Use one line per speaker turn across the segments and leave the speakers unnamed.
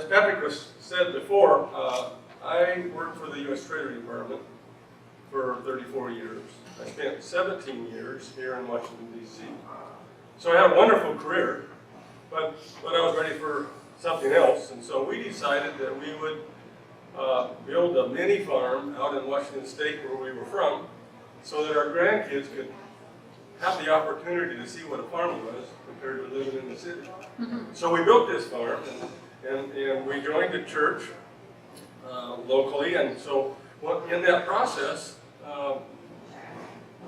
Patrick was said before, I worked for the U.S. Treasury Department for 34 years. I spent 17 years here in Washington, D.C. So I had a wonderful career, but I was ready for something else, and so we decided that we would build a mini farm out in Washington State where we were from, so that our grandkids could have the opportunity to see what a farm was compared to living in the city. So we built this farm, and we joined a church locally, and so in that process,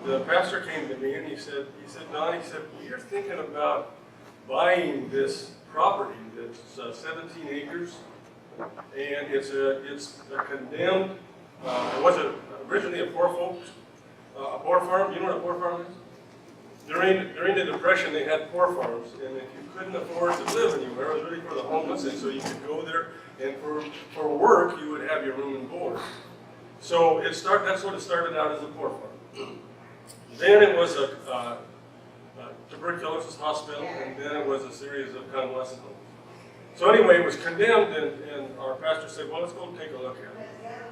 the pastor came to me and he said, Don, you're thinking about buying this property that's 17 acres, and it's a condemned, it was originally a poor farm. You know what a poor farm is? During the Depression, they had poor farms, and if you couldn't afford to live anywhere, it was really for the homeless, and so you could go there, and for work, you would have your room and board. So that's what it started out as, a poor farm. Then it was a tuberculosis hospital, and then it was a series of convalescent homes. So anyway, it was condemned, and our pastor said, well, let's go take a look at it.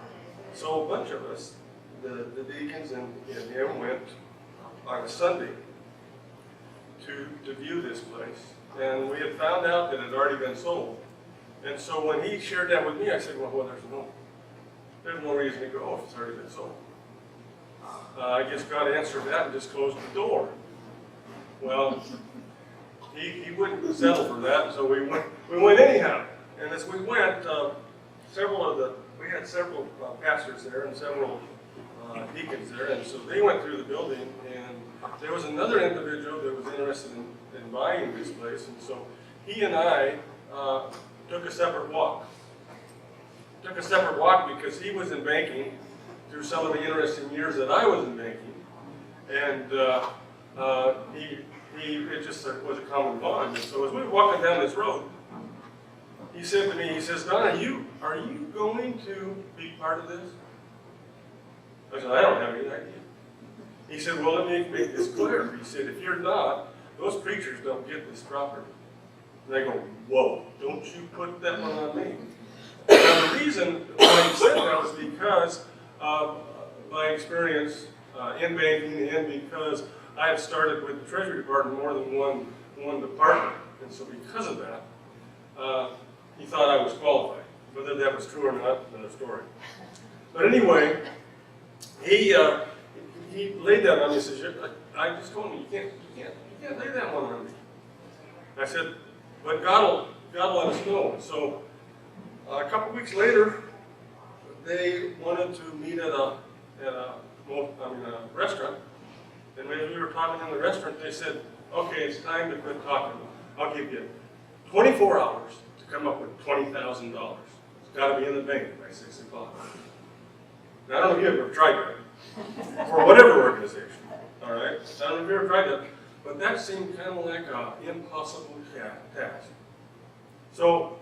So a bunch of us, the deacons and him, went on a Sunday to view this place, and we had found out that it had already been sold. And so when he shared that with me, I said, well, there's no reason to go if it's already been sold. I guess God answered that and just closed the door. Well, he wouldn't settle for that, so we went anyhow. And as we went, we had several pastors there and several deacons there, and so they went through the building, and there was another individual that was interested in buying this place, and so he and I took a separate walk. Because he was in banking through some of the interesting years that I was in banking, and it just was a common bond. And so as we were walking down this road, he said to me, he says, Don, are you going to be part of this? I said, I don't have any idea. He said, well, let me make this clear. He said, if you're not, those preachers don't get this property. And I go, whoa, don't you put that one on me. Now the reason why he said that was because of my experience in banking, and because I had started with the Treasury Department more than one department. And so because of that, he thought I was qualified. Whether that was true or not, another story. But anyway, he laid that on me and says, I just told him, you can't lay that one on me. I said, but God will let us know. And so a couple weeks later, they wanted to meet at a restaurant. And when we were talking in the restaurant, they said, okay, it's time to quit talking. I'll give you 24 hours to come up with $20,000. It's got to be in the bank by 6 o'clock. Now, I don't know if you ever tried that, for whatever organization, all right? I don't know if you ever tried that, but that seemed kind of like an impossible task. So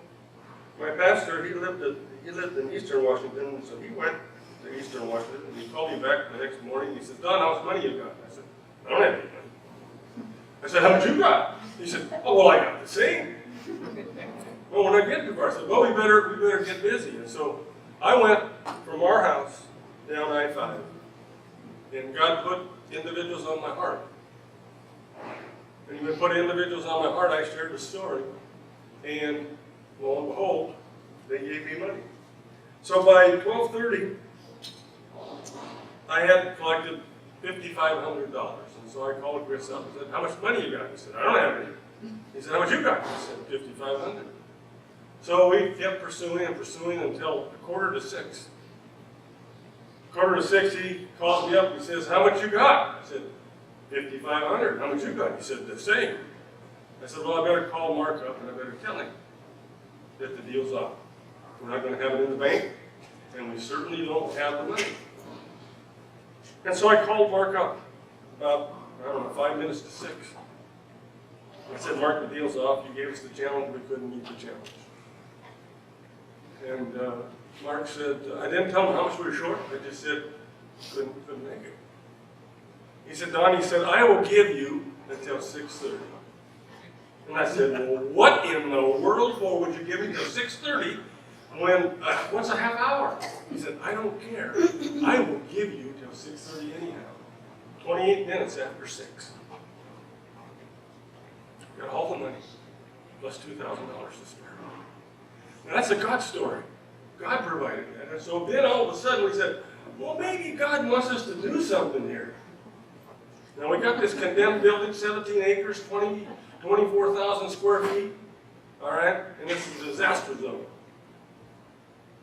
my pastor, he lived in Eastern Washington, so he went to Eastern Washington, and he called me back the next morning, and he said, Don, how much money you got? I said, I don't have any money. I said, how much you got? He said, oh, well, I got the same. Well, we're not getting too far. I said, well, we better get busy. And so I went from our house down I-5, and God put individuals on my heart. And when He put individuals on my heart, I shared the story, and lo and behold, they gave me money. So by 12:30, I had collected $5,500. And so I called Chris up and said, how much money you got? He said, I don't have any. He said, how much you got? I said, $5,500. So we kept pursuing until 5:45. 5:45, he calls me up and says, how much you got? I said, $5,500. How much you got? He said, the same. I said, well, I better call Mark up and I better tell him that the deal's off. We're not going to have it in the bank, and we certainly don't have the money. And so I called Mark up about, 5 minutes to 6. I said, Mark, the deal's off. You gave us the challenge. We couldn't meet the challenge. And Mark said, I didn't tell him how much we were short. I just said, couldn't make it. He said, Don, I will give you until 6:30. And I said, well, what in the world for would you give me till 6:30 when, what's a half hour? He said, I don't care. I will give you till 6:30 anyhow. 28 minutes after 6. Got all the money, plus $2,000 to spare. Now that's a God story. God provided that. And so then all of a sudden we said, well, maybe God wants us to do something here. Now we got this condemned building, 17 acres, 24,000 square feet. All right, and it's a disaster zone.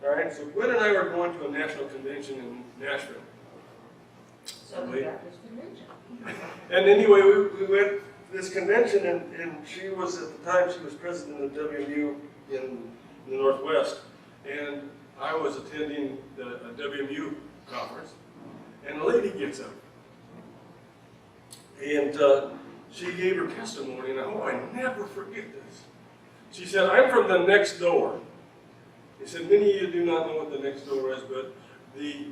All right, so Gwen and I were going to a national convention in Nashville.
So we got this convention.
And anyway, we went to this convention, and she was, at the time, she was president of WMU in the Northwest. And I was attending a WMU conference. And a lady gets up. And she gave her testimony, and I hope I never forget this. She said, I'm from the next door. He said, many of you do not know what the next door is, but the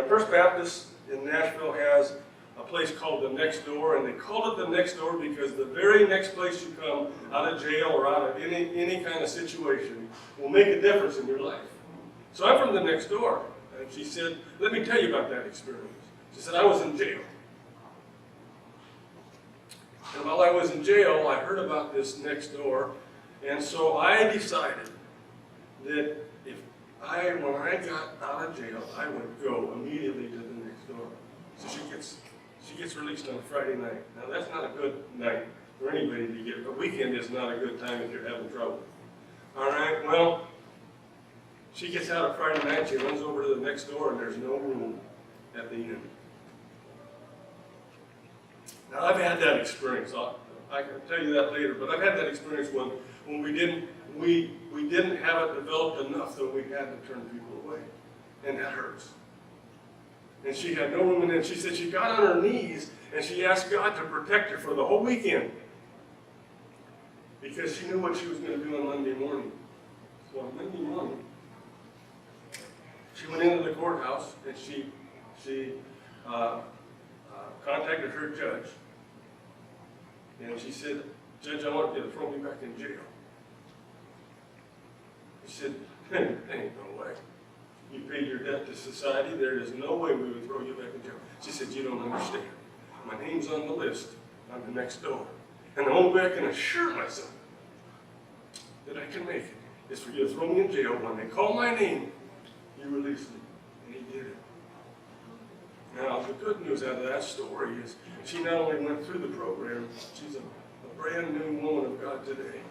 First Baptist in Nashville has a place called the next door, and they call it the next door because the very next place you come out of jail or out of any kind of situation will make a difference in your life. So I'm from the next door. And she said, let me tell you about that experience. She said, I was in jail. And while I was in jail, I heard about this next door, and so I decided that when I got out of jail, I would go immediately to the next door. So she gets released on a Friday night. Now that's not a good night for anybody to get. A weekend is not a good time if you're having trouble. All right, well, she gets out of Friday night, she runs over to the next door, and there's no room at the inn. Now I've had that experience. I can tell you that later, but I've had that experience when we didn't have it developed enough that we had to turn people away, and that hurts. And she had no room, and then she said she got on her knees and she asked God to protect her for the whole weekend because she knew what she was going to do on Monday morning. So on Monday morning, she went into the courthouse and she contacted her judge, and she said, Judge, I want you to throw me back in jail. He said, ain't no way. You paid your debt to society. There is no way we would throw you back in jail. She said, you don't understand. My name's on the list. I'm the next door. And the only way I can assure myself that I can make it is for you to throw me in jail. When they call my name, you release me. And he did it. Now, the good news out of that story is she not only went through the program, she's a brand new woman of God today.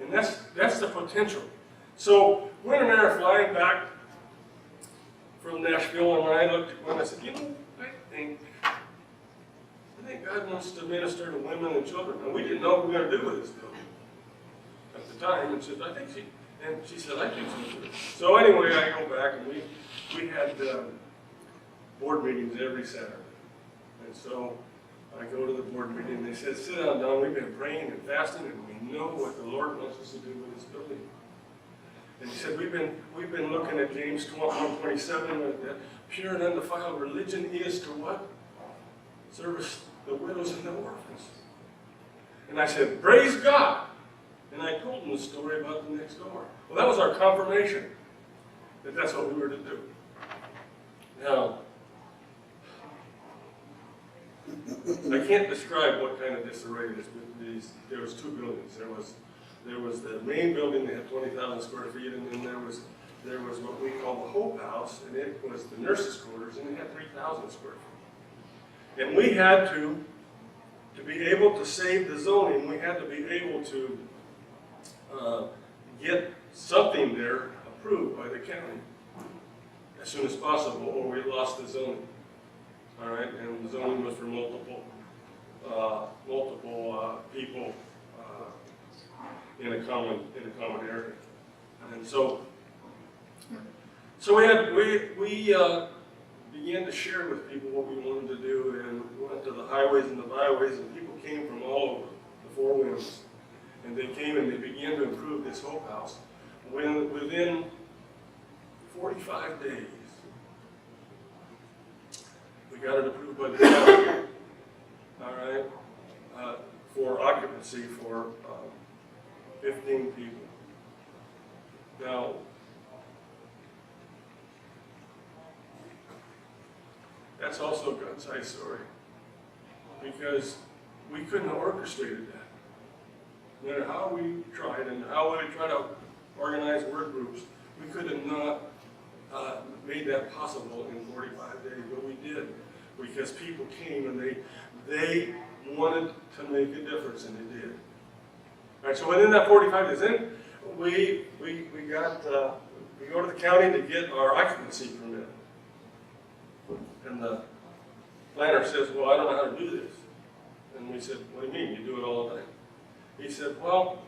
And that's the potential. So Gwen and I are flying back from Nashville, and when I looked at Gwen, I said, I think God wants to minister to women and children. And we didn't know what we were going to do with this building at the time. And she said, I think so. So anyway, I go back, and we had board meetings every Saturday. And so I go to the board meeting, and they said, sit down, Don, we've been praying and fasting, and we know what the Lord wants us to do with this building. And he said, we've been looking at James 12:127, that pure and undefiled religion is to what? Service the widows and the orphans. And I said, praise God. And I told him the story about the next door. Well, that was our confirmation that that's what we were to do. Now, I can't describe what kind of disarray this. There was two buildings. There was the main building that had 20,000 square feet, and then there was what we call the Hope House, and it was the nurses' quarters, and it had 3,000 square feet. And we had to be able to save the zoning, we had to be able to get something there approved by the county as soon as possible, or we lost the zoning. All right, and the zoning was for multiple people in a common area, and so we began to share with people what we wanted to do, and we went to the highways and the byways, and people came from all over the four winds, and they came and they began to improve this Hope House. Within 45 days, we got it approved by the county, all right, for for occupancy for 15 people. Now, that's also a God-sized story, because we couldn't have orchestrated that. No matter how we tried and how we tried to organize work groups, we could have not made that possible in 45 days, but we did, because people came and they wanted to make a difference, and they did. All right, so within that 45 days, then we go to the county to get our occupancy permit. And the planner says, well, I don't know how to do this. And we said, what do you mean? You do it all the time. He said, well,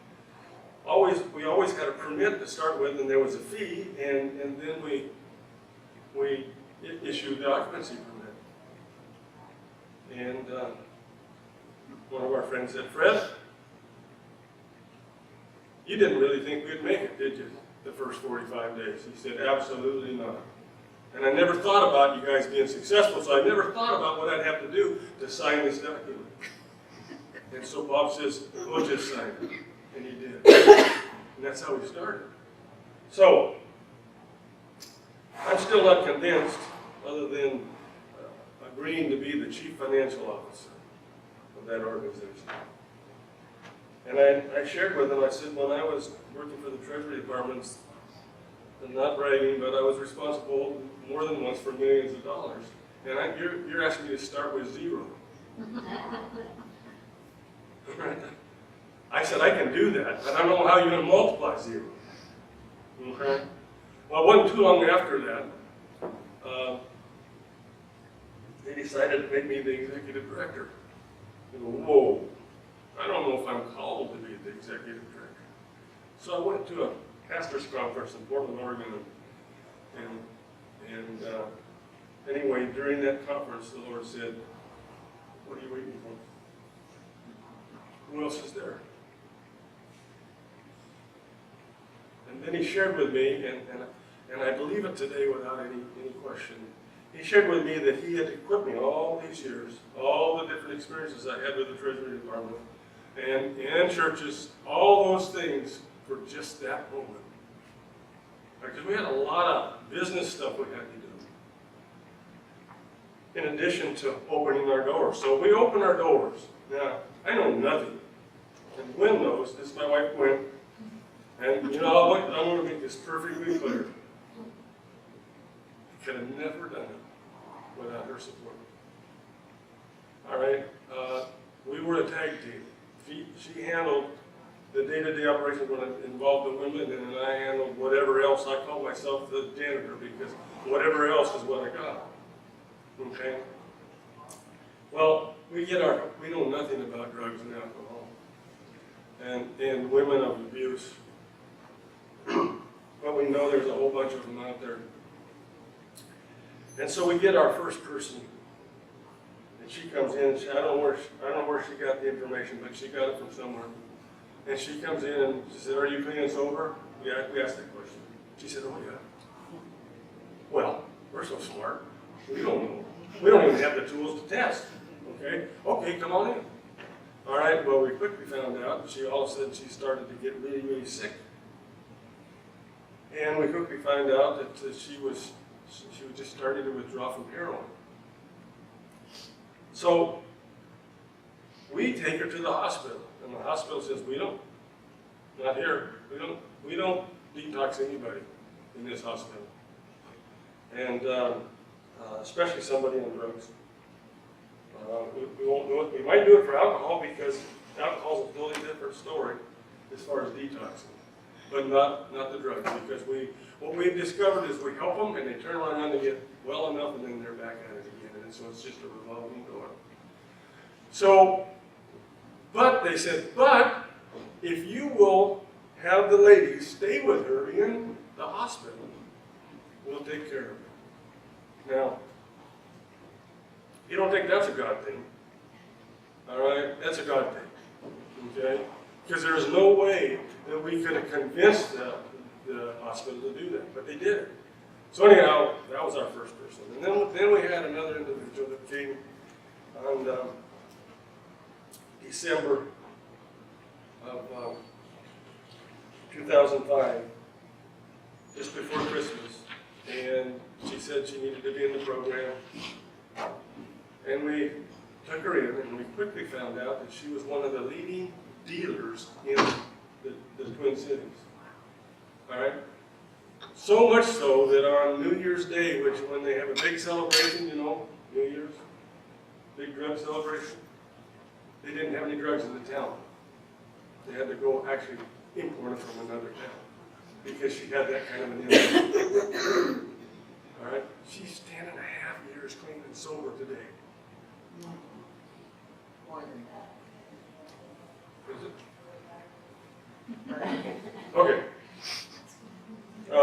we always had a permit to start with, and there was a fee, and then we issued the occupancy permit. And one of our friends said, Fred, you didn't really think we'd make it, did you, the first 45 days? He said, absolutely not. And I never thought about you guys being successful, so I never thought about what I'd have to do to sign this document. And so Bob says, we'll just sign it. And he did. And that's how we started. So, I'm still not convinced, other than agreeing to be the chief financial officer of that organization. And I shared with him, I said, when I was working for the Treasury Department, and not bragging, but I was responsible more than once for millions of dollars. And you're asking me to start with zero. I said, I can do that, but I don't know how you're going to multiply zero. Okay? Well, it wasn't too long after that, they decided to make me the executive director. I go, whoa, I don't know if I'm called to be the executive director. So I went to a pastor's conference in Portland, Oregon, and anyway, during that conference, the Lord said, what are you waiting for? Who else is there? And then he shared with me, and I believe it today without any question, he shared with me that he had equipped me all these years, all the different experiences I had with the Treasury Department, and in churches, all those things for just that moment. Because we had a lot of business stuff we had to do, in addition to opening our doors. So we open our doors. Now, I know nothing. And Gwen knows, this is my wife Gwen, and you know, I want to make this perfectly clear. I could have never done it without her support. All right, we were a tag team. She handled the day-to-day operations when it involved the women, and I handled whatever else. I call myself the janitor because whatever else is what I got. Okay? Well, we know nothing about drugs and alcohol and women of abuse. But we know there's a whole bunch of them out there. And so we get our first person. And she comes in, I don't know where she got the information, but she got it from somewhere. And she comes in and she said, are you clean and sober? We asked that question. She said, oh yeah. Well, we're so smart. We don't know. We don't even have the tools to test. Okay? Okay, come on in. All right, well, we quickly found out that all of a sudden she started to get really, really sick. And we quickly found out that she was just starting to withdraw from heroin. So we take her to the hospital, and the hospital says, not here. We don't detox anybody in this hospital, and especially somebody on drugs. We won't do it. We might do it for alcohol because alcohol is a totally different story as far as detoxing, but not the drugs, because what we've discovered is we help them and they turn around and get well enough and then they're back at it again, and so it's just a revolving door. So, but they said, but if you will have the ladies stay with her in the hospital, we'll take care of her. Now, you don't think that's a God thing, all right? That's a God thing, okay? Because there is no way that we could have convinced the hospital to do that, but they did it. So anyhow, that was our first person. And then we had another individual that came on December of 2005, just before Christmas, and she said she needed to be in the program. And we took her in, and we quickly found out that she was one of the leading dealers in the Twin Cities. All right? So much so that on New Year's Day, which when they have a big celebration, you know, New Year's, big drug celebration, they didn't have any drugs in the town. They had to go actually import it from another town because she had that kind of an impact. All right? She's 10 and a half years clean and sober today.
More than
Is it? Okay. I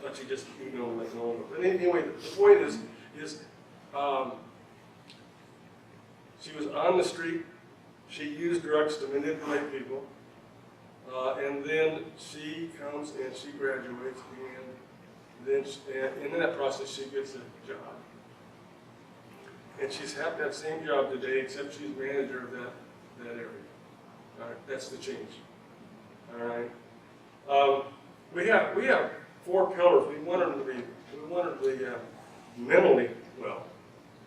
thought she just emailed me no. But anyway, the point is she was on the street. She used drugs to manipulate people, and then she comes and she graduates, and then in that process she gets a job. And she's had that same job today, except she's manager of that area. All right, that's the change. All right. We have 4 pillars. We want her to be mentally well.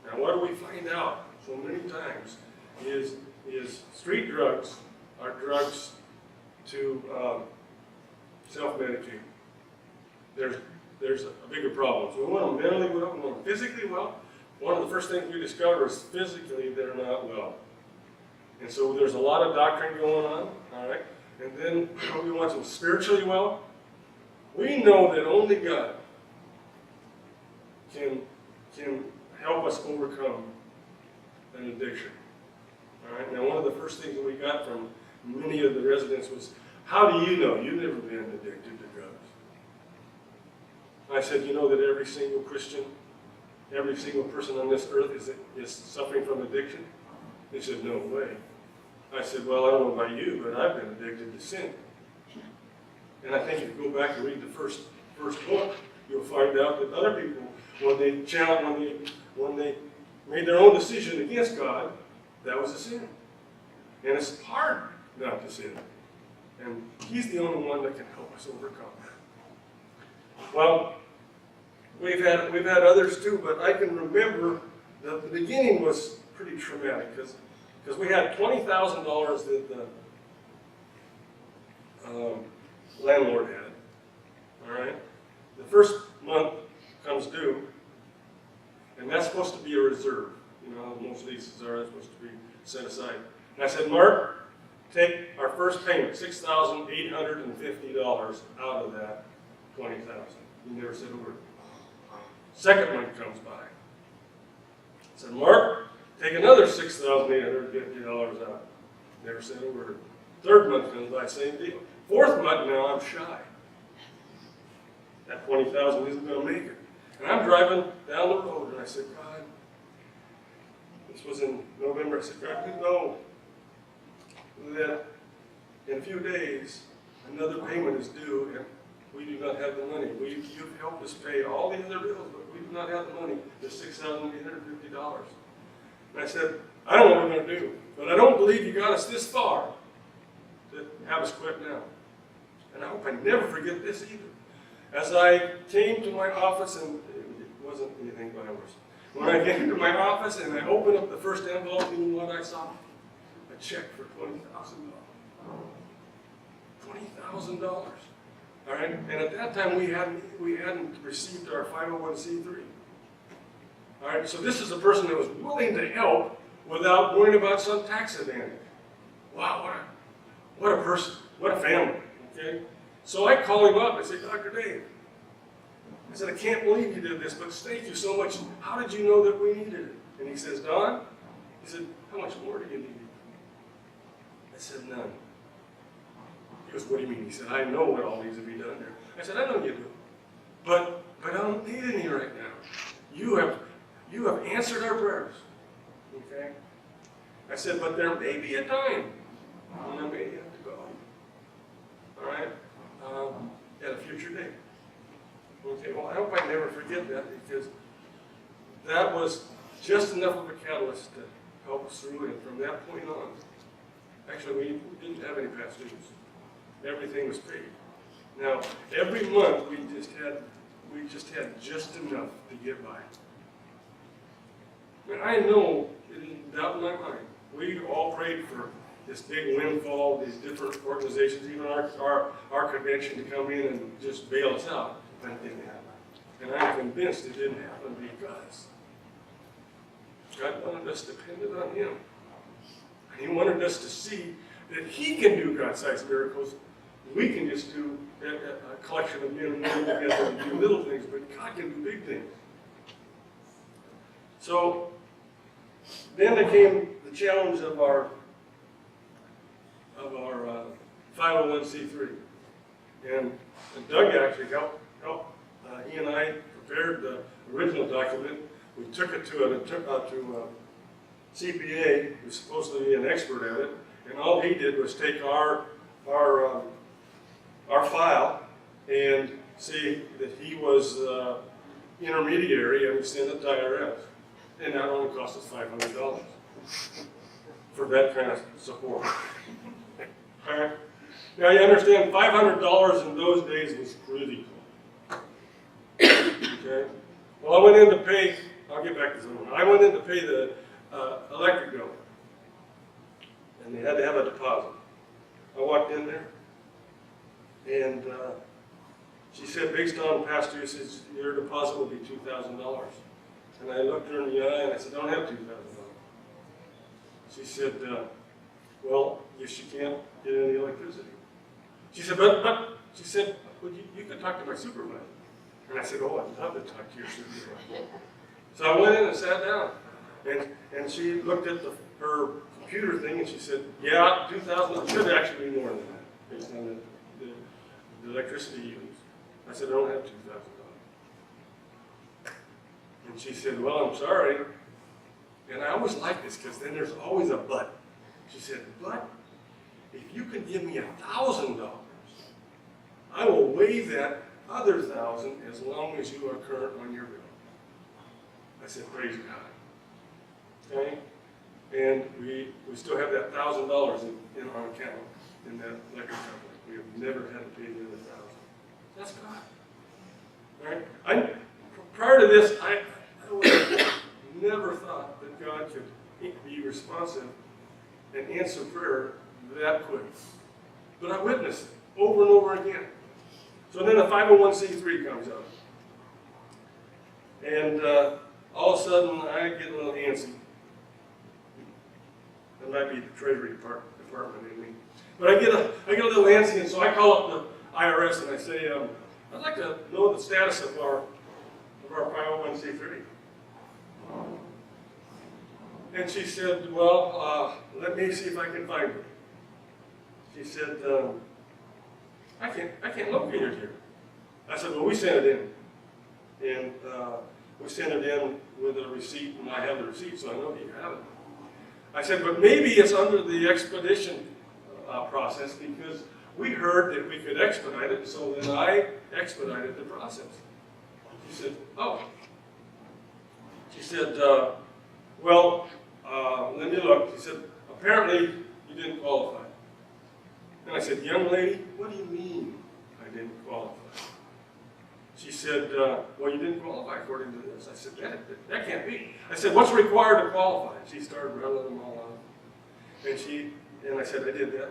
Now, what do we find out so many times is street drugs are drugs to self-medicate. There's a bigger problem. So we want them mentally well, we want them physically well. One of the first things we discover is physically they're not well. And so there's a lot of doctrine going on, all right? And then we want them spiritually well. We know that only God can help us overcome an addiction. All right. Now, one of the first things that we got from many of the residents was, "How do you know? You've never been addicted to drugs." I said, "You know that every single Christian, every single person on this earth is suffering from addiction?" They said, "No way." I said, "Well, I don't know about you, but I've been addicted to sin." And I think if you go back and read the first book, you'll find out that other people, when they made their own decision against God, that was a sin. And it's hard not to sin. And He's the only one that can help us overcome that. Well, we've had others too, but I can remember that the beginning was pretty traumatic because we had $20,000 that the landlord had. All right? The first month comes due, and that's supposed to be a reserve. You know, most leases are supposed to be set aside. And I said, "Mark, take our first payment, $6,850 out of that $20,000. He never said a word. Second month comes by. I said, "Mark, take another $6,850 out." Never said a word. Third month comes by, same deal. Fourth month, now I'm shy. That $20,000 isn't going to make it. And I'm driving down the road, and I said, "God," this was in November, I said, "God, you know that in a few days, another payment is due, and we do not have the money. You've helped us pay all the other bills, but we do not have the money, the $6,850. And I said, "I don't know what we're going to do, but I don't believe you got us this far to have us quit now." And I hope I never forget this either. As I came to my office, and it wasn't anything glamorous. When I came to my office and I opened up the first envelope, you know what I saw? A check for $20,000. $20,000. All right, and at that time we hadn't received our 501c3. All right, so this is a person that was willing to help without worrying about some tax advantage. Wow, what a person, what a family. Okay, so I call him up. I say, "Dr. Dave," I said, "I can't believe you did this, but thank you so much. How did you know that we needed it?" And he says, "Don," he said, "how much more do you need?" I said, "None." He goes, "What do you mean?" He said, "I know what all needs to be done there." I said, "I know you do, but I don't need any right now. You have answered our prayers." Okay? I said, "But there may be a time when I may have to go. All right? At a future date." Okay, well, I hope I never forget that, because that was just enough of a catalyst to help us through, and from that point on, Actually, we didn't have any past dues. Everything was paid. Now, every month, we just had just enough to get by. And I know, it isn't doubt in my mind, we all prayed for this big windfall, these different organizations, even our convention to come in and just bail us out, but it didn't happen. And I'm convinced it didn't happen because God wanted us dependent on Him. And He wanted us to see that He can do God-sized miracles. We can just do a collection of men and women together and do little things, but God can do big things. So then there came the challenge of our 501c3. And Doug actually helped. He and I prepared the original document. We took it to CPA, who's supposed to be an expert at it, and all he did was take our file and see that he was intermediary and send it to IRS. And that only cost us $500 for that kind of support. Okay? Now you understand, $500 in those days was critical. Okay? Well, I went in to pay, I'll get back to this one. I went in to pay the electric bill. And they had to have a deposit. I walked in there, and she said, based on past usage, your deposit will be $2,000. And I looked her in the eye and I said, I don't have $2,000. She said, well, yes, you can't get any electricity. She said, but she said, well, you could talk to my supervisor. And I said, oh, I'd love to talk to your supervisor. So I went in and sat down, and she looked at her computer thing and she said, yeah, 2,000, it should actually be more than that, based on the electricity used. I said, I don't have $2,000. And she said, well, I'm sorry. And I always like this because then there's always a but. She said, but if you can give me $1,000, I will waive that other $1,000 as long as you are current on your bill. I said, praise God. Okay? And we still have that $1,000 in our account in that electric company. We have never had to pay the other $1,000. That's God. All right? Prior to this, I would have never thought that God could be responsive and answer prayer that quick. But I witnessed it over and over again. So then the 501c3 comes up. And all of a sudden, I get a little antsy. That might be the Treasury Department in me. But I get a little antsy, and so I call up the IRS and I say, I'd like to know the status of our 501c3. And she said, well, let me see if I can find it. She said, I can't locate it here. I said, well, we sent it in. And we sent it in with a receipt, and I have the receipt, so I know you have it. I said, but maybe it's under the expedition process, because we heard that we could expedite it, so then I expedited the process. She said, oh. She said, well, let me look. She said, apparently you didn't qualify. And I said, young lady, what do you mean I didn't qualify? She said, well, you didn't qualify according to this. I said, that can't be. I said, what's required to qualify? She started rattling them all out. And I said, I did that.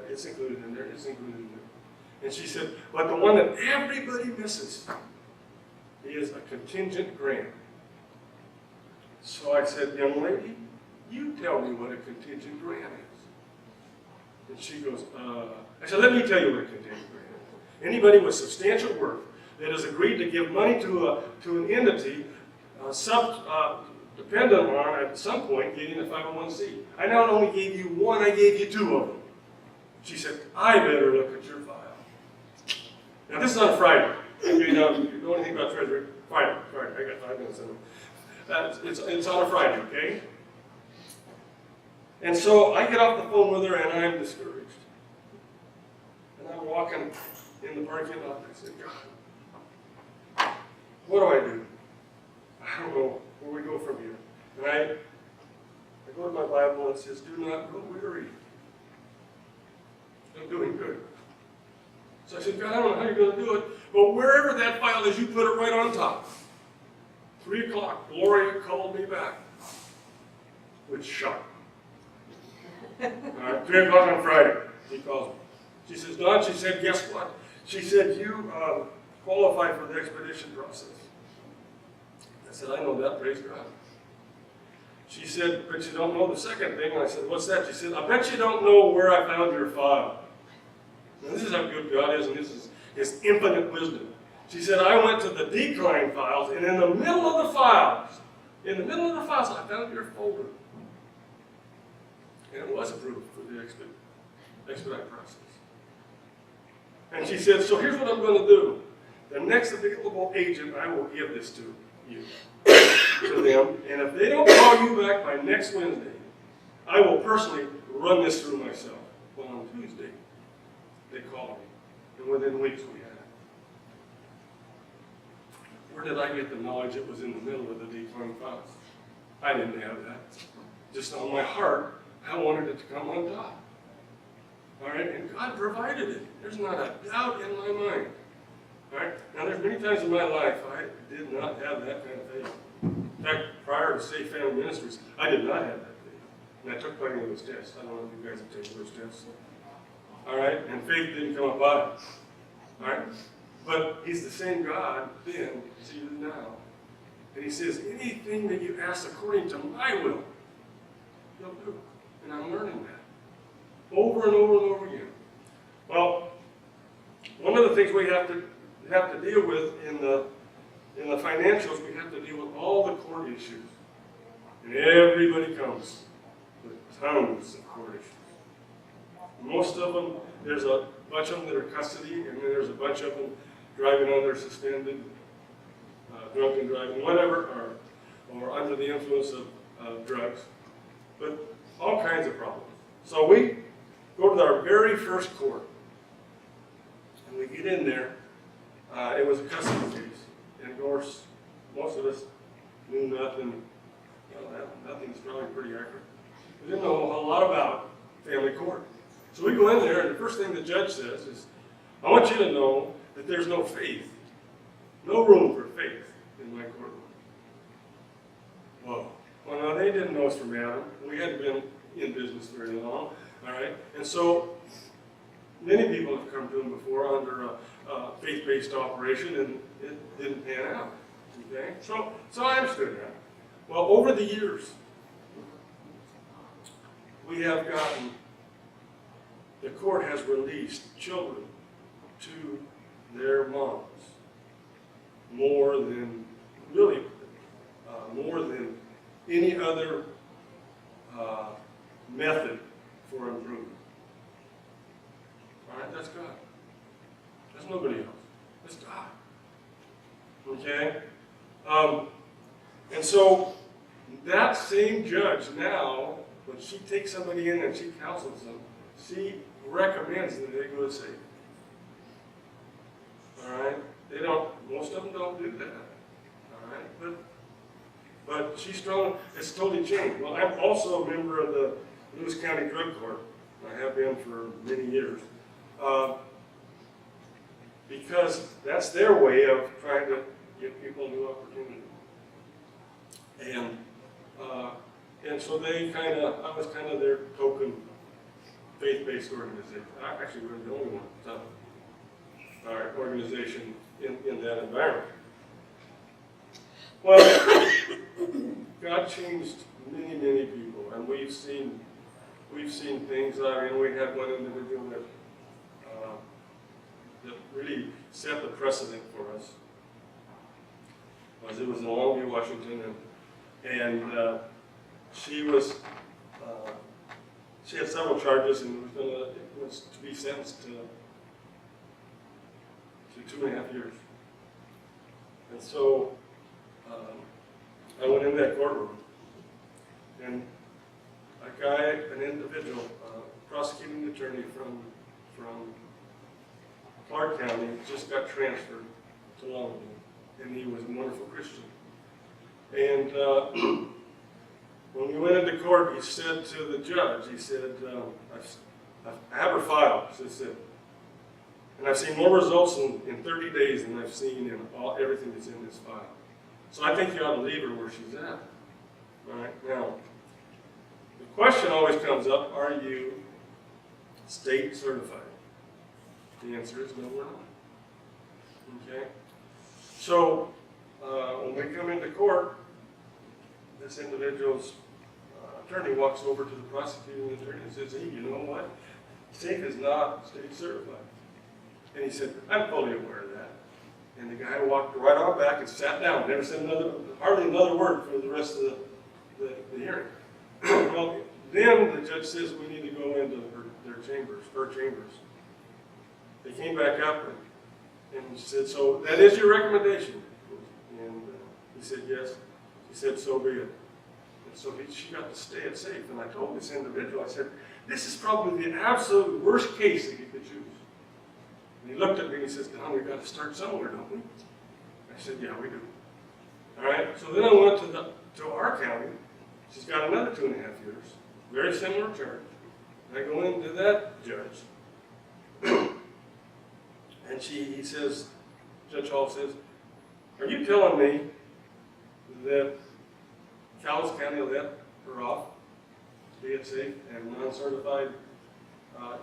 It's included in there. It's included in there. And she said, but the one that everybody misses is a contingent grant. So I said, young lady, you tell me what a contingent grant is. And she goes, I said, let me tell you what a contingent grant is. Anybody with substantial worth that has agreed to give money to an entity dependent on, at some point, getting a 501c. I not only gave you one, I gave you two of them. She said, I better look at your file. Now, this is on Friday. Okay, now, if you know anything about Treasury, Friday, I got 5 minutes in them. It's on a Friday, okay? And so I get off the phone with her and I'm discouraged. And I'm walking in the parking lot and I said, God, what do I do? I don't know where we go from here. And I go to my Bible and it says, do not grow weary So I said, God, I don't know how you're going to do it, but wherever that file is, you put it right on top. 3 o'clock, Gloria called me back with shock. All right, 3 o'clock on Friday, she calls me. She says, Don, she said, guess what? She said, you qualify for the expedition process. I said, I know that, praise God. She said, but you don't know the second thing. And I said, what's that? She said, I bet you don't know where I found your file. Now, this is how good God is, and this is His infinite wisdom. She said, I went to the decline files, and in the middle of the files, I found your folder. And it was approved for the expedite process. And she said, so here's what I'm going to do. The next available agent, I will give this to you, to them. And if they don't call you back by next Wednesday, I will personally run this through myself. Well, on Tuesday, they called me. And within weeks, we had it. Where did I get the knowledge it was in the middle of the decline files? I didn't have that. Just on my heart, I wanted it to come on top. All right, and God provided it. There's not a doubt in my mind. All right, now there's many times in my life I did not have that kind of faith. In fact, prior to Safe Family Ministries, I did not have that faith. And I took part in those tests. I don't know if you guys have taken those tests. All right, and faith didn't come about it. All right, but He's the same God then as He is now. And He says, anything that you ask according to my will, He'll do. And I'm learning that over and over and over again. Well, one of the things we have to deal with in the financials, we have to deal with all the court issues. And everybody comes with tons of court issues. Most of them, there's a bunch of them that are custody, and then there's a bunch of them driving under suspended, drunken driving, whatever, or under the influence of drugs. But all kinds of problems. So we go to our very first court, and we get in there. It was a custody case, and of course, most of us knew nothing. Well, nothing's probably pretty accurate. We didn't know a lot about family court. So we go in there, and the first thing the judge says is, I want you to know that there's no faith, no room for faith in my courtroom. Whoa. Well, no, they didn't know us from Adam. We hadn't been in business very long, all right? And so many people have come to him before under a faith-based operation, and it didn't pan out, okay? So I understood that. Well, over the years, we have gotten, the court has released children to their moms more than any other method for improvement. All right, that's God. That's nobody else. That's God. Okay? And so that same judge now, when she takes somebody in and she counsels them, she recommends that they go to safe. All right? They don't, most of them don't do that. All right? But she's strong. It's totally changed. Well, I'm also a member of the Lewis County Drug Court. I have been for many years. Because that's their way of trying to give people new opportunity. And so they I was kind of their token faith-based organization. Actually, we're the only one, our organization in that environment. Well, God changed many, many people, and we've seen things. I mean, we had one individual that really set the precedent for us. It was in Longview, Washington, and she had several charges, and was to be sentenced to 2.5 years. And so I went in that courtroom, and an individual, prosecuting attorney from Clark County, just got transferred to Longview, and he was a wonderful Christian. And when we went into court, he said to the judge, he said, I have her file, she said. And I've seen more results in 30 days than I've seen in everything that's in this file. So I think you ought to leave her where she's at. All right, now, the question always comes up, are you state certified? The answer is no, we're not. Okay? So, when we come into court, this individual's attorney walks over to the prosecuting attorney and says, hey, you know what? SAFE is not state certified. And he said, I'm fully aware of that. And the guy walked right on back and sat down, never said hardly another word for the rest of the hearing. Well, then the judge says we need to go into her chambers. They came back up and said, so that is your recommendation? And he said, yes. He said, so be it. And so she got to stay at SAFE. And I told this individual, I said, this is probably the absolute worst case that you could choose. And he looked at me and he says, Don, we've got to start somewhere, don't we? I said, yeah, we do. All right, so then I went to our county. She's got another 2.5 years, very similar charge. And I go into that judge. And he says, Judge Hall says, are you telling me that Calhoun County let her off to be at SAFE and a non-certified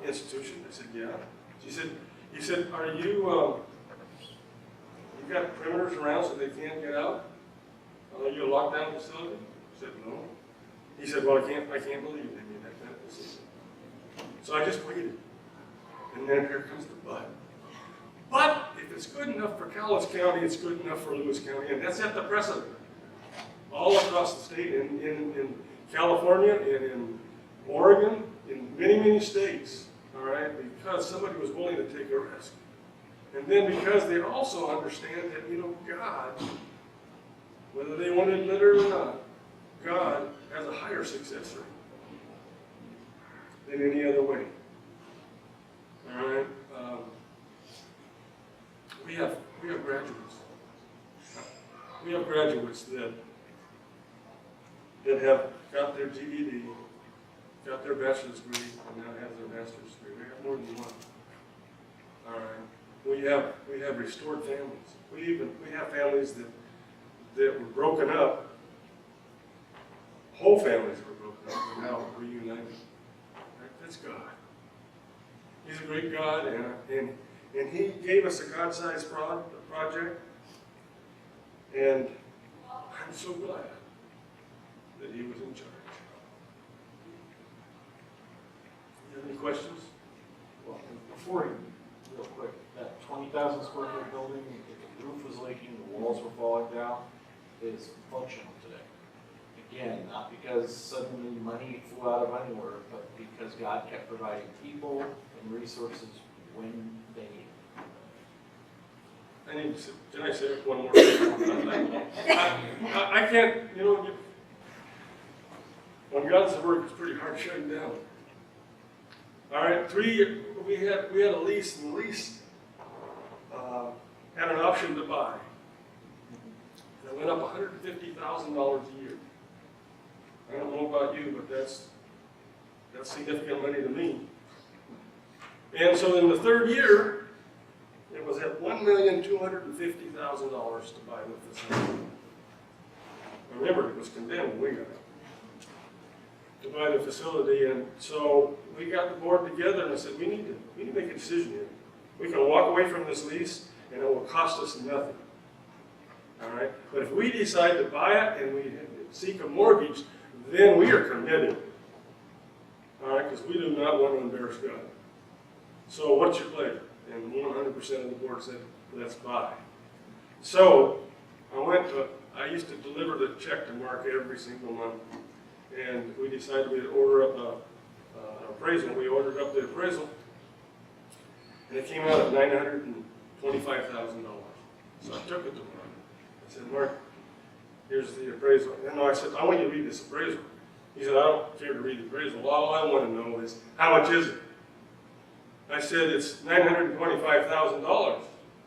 institution? I said, yeah. He said, are you, you've got perimeters around so they can't get out? Are you a lockdown facility? I said, no. He said, well, I can't believe they made that kind of decision. So I just waited. And then here comes the but. But if it's good enough for Calhoun County, it's good enough for Lewis County. And that's at the precedent. All across the state, in California, and in Oregon, in many, many states. All right, because somebody was willing to take a risk. And then because they also understand that, you know, God, whether they want to admit it or not, God has a higher success rate than any other way. All right, we have graduates. We have graduates that have got their GED, got their bachelor's degree, and now have their master's degree. We have more than one. All right. We have restored families. We have families that were broken up. Whole families were broken up and now reunited. Right? That's God. He's a great God, and He gave us a God-sized project. And I'm so glad that He was in charge. You have any questions?
Well, before you, real quick, that 20,000 square foot building, if the roof was leaking, the walls were falling down, is functional today. Again, not because suddenly money flew out of anywhere, but because God kept providing people and resources when they needed.
Can I say one more thing? I can't, you know, when God's at work, it's pretty hard shutting down. All right, we had a lease, and the lease had an option to buy. That went up $150,000 a year. I don't know about you, but that's significant money to me. And so in the third year, it was at $1,250,000 to buy the facility. Remember, it was condemned when we got it, to buy the facility. And so we got the board together and I said, we need to make a decision here. We can walk away from this lease and it will cost us nothing. All right? But if we decide to buy it and we seek a mortgage, then we are committed. All right? Because we do not want to embarrass God. So what's your pleasure? And 100% of the board said, let's buy. So I used to deliver the check to Mark every single month. And we decided we'd order up an appraisal. We ordered up the appraisal. And it came out at $925,000. So I took it to Mark. I said, Mark, here's the appraisal. And I said, I want you to read this appraisal. He said, I don't care to read the appraisal. All I want to know is, how much is it? I said, it's $925,000.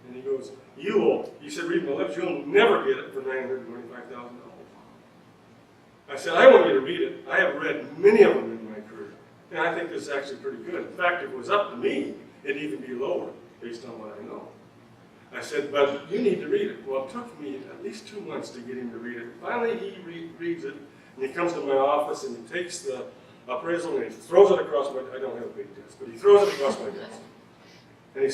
And he goes, he said, read my lips, you'll never get it for $925,000. I said, I want you to read it. I have read many of them in my career. And I think this is actually pretty good. In fact, if it was up to me, it'd even be lower. based on what I know. I said, but you need to read it. Well, it took me at least 2 months to get him to read it. Finally, he reads it, and he comes to my office, and he takes the appraisal, and he throws it across my, I don't have a big desk, but he throws it across my desk. And he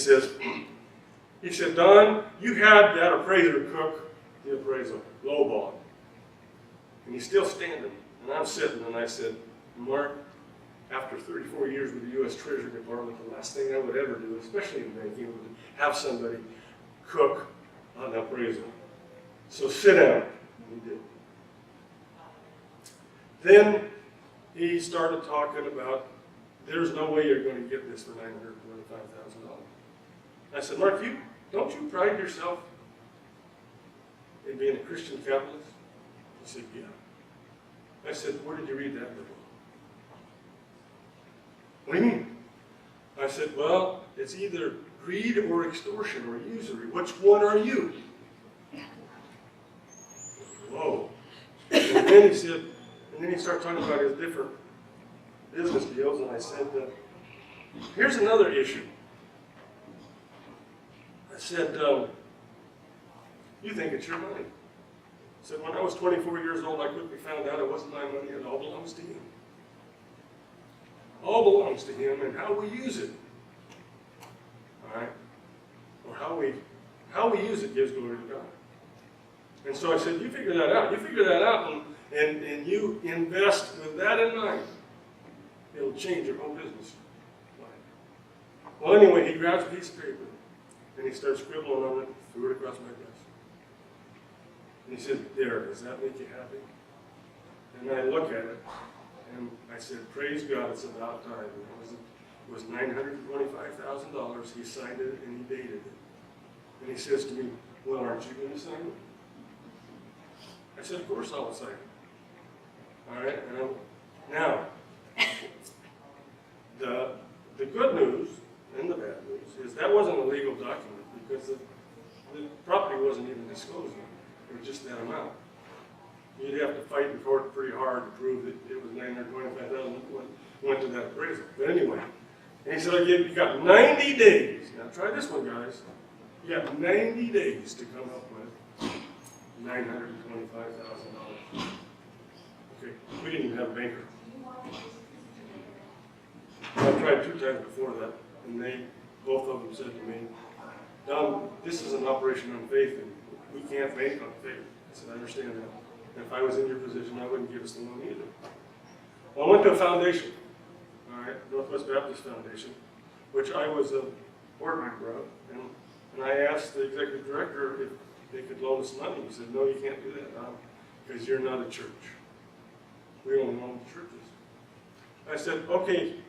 said, Don, you had that appraiser cook the appraisal, lowball. And he's still standing, and I'm sitting, and I said, Mark, after 34 years with the U.S. Treasury Department, the last thing I would ever do, especially in banking, would have somebody cook an appraisal. So sit down. And he did. Then he started talking about, there's no way you're going to get this for $925,000. I said, Mark, don't you pride yourself in being a Christian capitalist? He said, yeah. I said, where did you read that book? What do you mean? I said, well, it's either greed or extortion or usury. Which one are you? Whoa. And then he started talking about his different business deals, and I said, here's another issue. I said, you think it's your money. I said, when I was 24 years old, I quickly found out it wasn't my money, it all belongs to him. All belongs to him, and how we use it, all right, or how we use it gives glory to God. And so I said, you figure that out. You figure that out, and you invest with that in mind. It'll change your whole business life. Well, anyway, he grabs a piece of paper, and he starts scribbling on it, threw it across my desk. And he said, there, does that make you happy? And I look at it, and I said, praise God, it's about time. It was $925,000. He signed it, and he dated it. And he says to me, well, aren't you going to sign it? I said, of course I'll sign it. All right, now, the good news and the bad news is that wasn't a legal document because the property wasn't even disclosed. It was just that amount. You'd have to fight in court pretty hard to prove that it was $925,000 went to that appraisal. But anyway, and he said, you got 90 days. Now try this one, guys. You got 90 days to come up with $925,000. Okay, we didn't even have a banker. I tried 2 times before that, and both of them said to me, Don, this is an operation on faith, and we can't bank on faith. I said, I understand that. And if I was in your position, I wouldn't give us the loan either. Well, I went to a foundation, all right, Northwest Baptist Foundation, which I was a board member of, and I asked the executive director if they could loan us money. He said, no, you can't do that, Don, because you're not a church. We only loan to churches. I said, okay,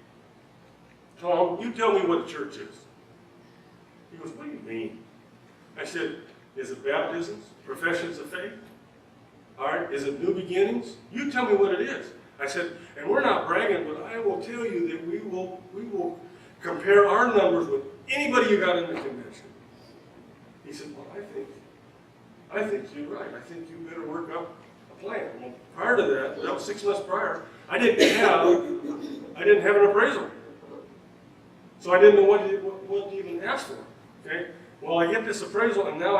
Tom, you tell me what a church is. He goes, what do you mean? I said, is it baptisms, professions of faith? All right, is it new beginnings? You tell me what it is. I said, and we're not bragging, but I will tell you that we will compare our numbers with anybody you got in the convention. He said, well, I think you're right. I think you better work up a plan. Well, prior to that was 6 months prior, I didn't have an appraisal. So I didn't know what to even ask for. Okay? Well, I get this appraisal, and now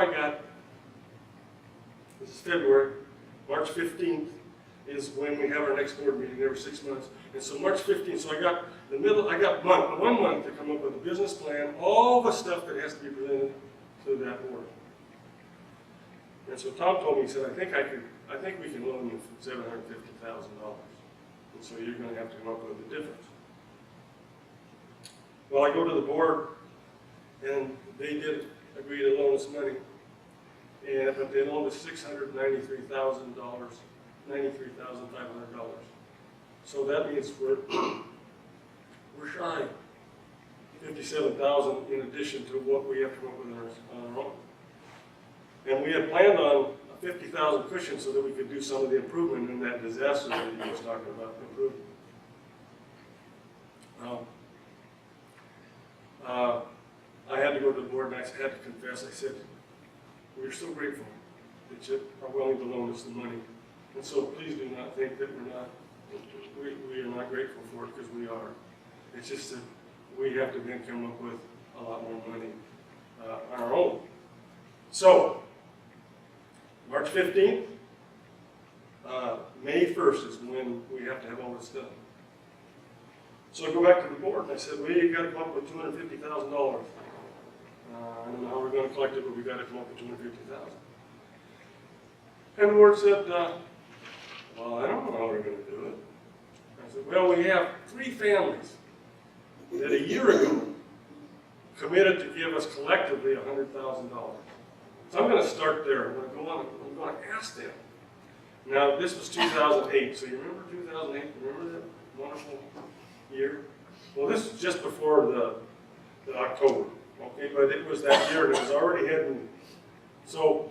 this is February, March 15th is when we have our next board meeting every 6 months. And so March 15th, so I got 1 month to come up with a business plan, all the stuff that has to be presented to that board. And so Tom told me, he said, I think we can loan you $750,000. And so you're going to have to come up with the difference. Well, I go to the board, and they did agree to loan us money, but they loaned us $693,500. So that means we're shy $57,000 in addition to what we have to come up with on our own. And we had planned on a $50,000 cushion so that we could do some of the improvement in that disaster that he was talking about improving. I had to go to the board, and I had to confess. I said, we're so grateful that you are willing to loan us the money. And so please do not think that we are not grateful for it, because we are. It's just that we have to then come up with a lot more money on our own. So, March 15th, May 1st is when we have to have all this done. So I go back to the board and I said, well, you gotta come up with $250,000. I don't know how we're gonna collect it, but we gotta come up with $250,000. And the board said, well, I don't know how we're gonna do it. I said, well, we have 3 families that a year ago committed to give us collectively $100,000. So I'm gonna start there. I'm gonna ask them. Now, this was 2008, so you remember 2008? Remember that wonderful year? Well, this is just before the October, okay? But it was that year, and it was already heading. So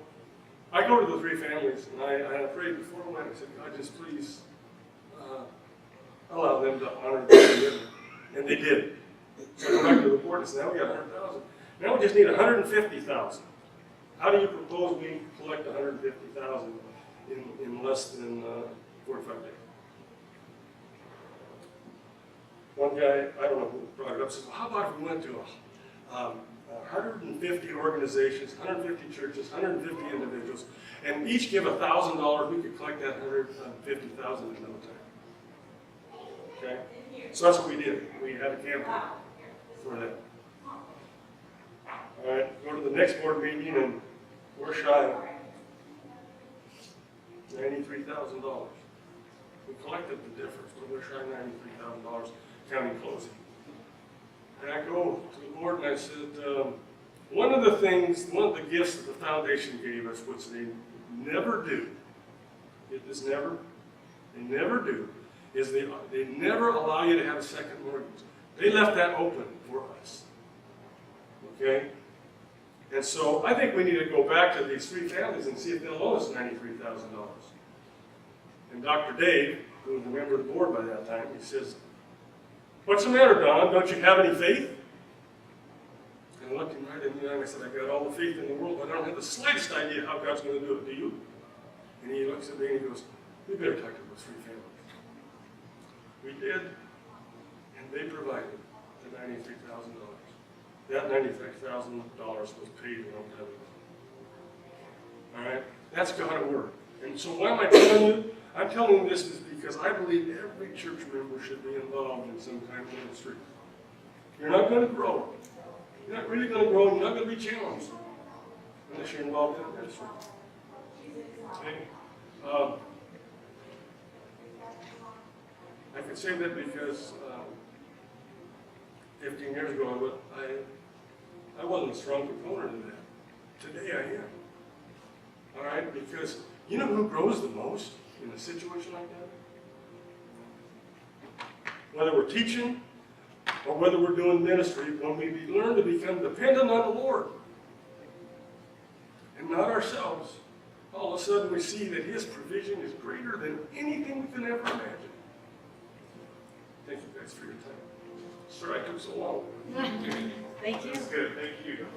I go to the 3 families, and I prayed before I went. I said, God, just please allow them to honor the commitment. And they did. So I go back to the board and said, now we got 100,000. Now we just need 150,000. How do you propose we collect 150,000 in less than 45 days? One guy, I don't know who brought it up, says, well, how about if we went to 150 organizations, 150 churches, 150 individuals, and each give $1,000, we could collect that 150,000 in no time. Okay? So that's what we did. We had a campaign for that. All right, go to the next board meeting, and we're shy of $93,000. We collected the difference, but we're shy of $93,000 counting closing. And I go to the board and I said, one of the gifts that the foundation gave us, which they never do, they never do, is they never allow you to have a second mortgage. They left that open for us. Okay? And so I think we need to go back to these 3 families and see if they'll owe us $93,000. And Dr. Dave, who was a member of the board by that time, he says, what's the matter, Don? Don't you have any faith? And I looked him right in the eye and I said, I got all the faith in the world, but I don't have the slightest idea how God's going to do it. Do you? And he looks at me and he goes, we better talk to those 3 families. We did, and they provided the $93,000. That $93,000 was paid a long time ago. All right? That's God at work. And so why am I telling you? I'm telling you this is because I believe every church member should be involved in some kind of ministry. You're not going to grow. You're not really going to grow, and you're not going to be challenged unless you're involved in a ministry. Okay? I can say that because 15 years ago, I wasn't a strong proponent of that. Today I am. All right? Because you know who grows the most in a situation like that? Whether we're teaching or whether we're doing ministry, when we learn to become dependent on the Lord and not ourselves, all of a sudden we see that His provision is greater than anything we can ever imagine. Thank you guys for your time. Sorry I took so long.
Thank you.
That's good. Thank you.